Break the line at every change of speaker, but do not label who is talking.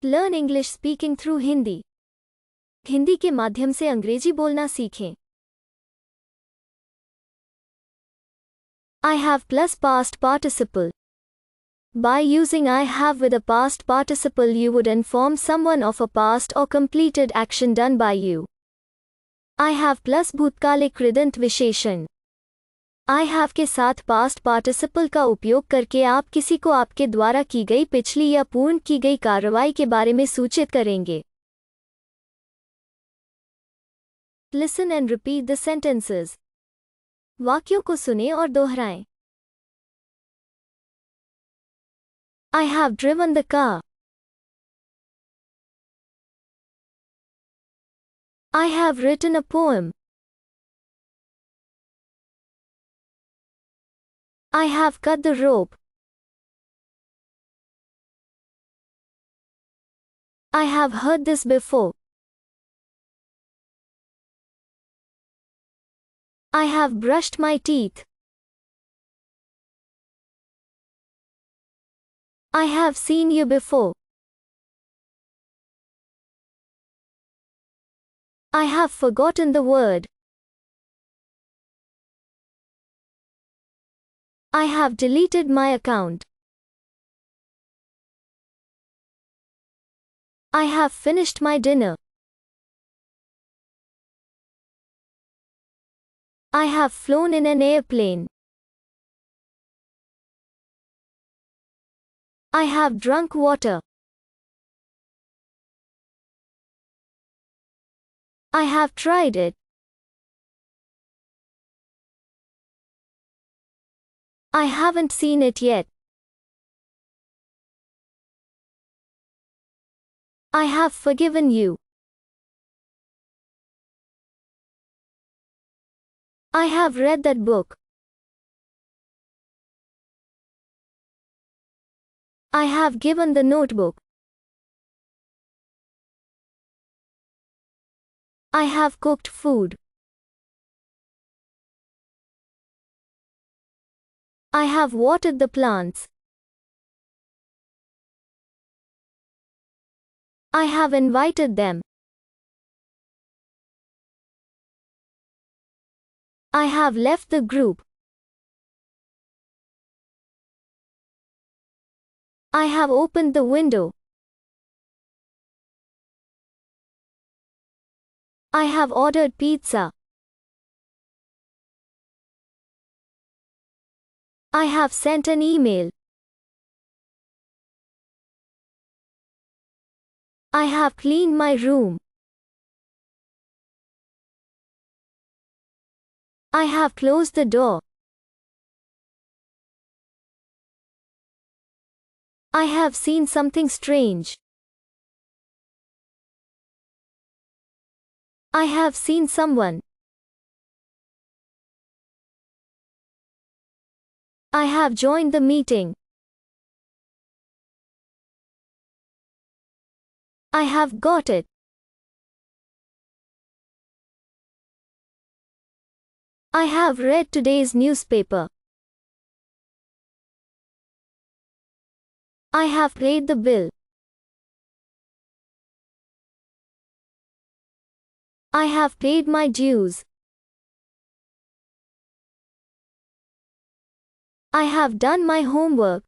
Learn English speaking through Hindi. Hindi के माध्यम से अंग्रेजी बोलना सीखें. I have plus past participle. By using I have with a past participle, you would inform someone of a past or completed action done by you. I have plus भूतकालिक कृदंत विशेषण. I have के साथ past participle का उपयोग करके आप किसी को आपके द्वारा की गई पिछली या पूर्ण की गई कार्रवाई के बारे में सूचित करेंगे. Listen and repeat the sentences. वाक्यों को सुनें और दोहराएं. I have driven the car. I have written a poem. I have cut the rope. I have heard this before. I have brushed my teeth. I have seen you before. I have forgotten the word. I have deleted my account. I have finished my dinner. I have flown in an airplane. I have drunk water. I have tried it. I haven't seen it yet. I have forgiven you. I have read that book. I have given the notebook. I have cooked food. I have watered the plants. I have invited them. I have left the group. I have opened the window. I have ordered pizza. I have sent an email. I have cleaned my room. I have closed the door. I have seen something strange. I have seen someone. I have joined the meeting. I have got it. I have read today's newspaper. I have paid the bill. I have paid my dues. I have done my homework.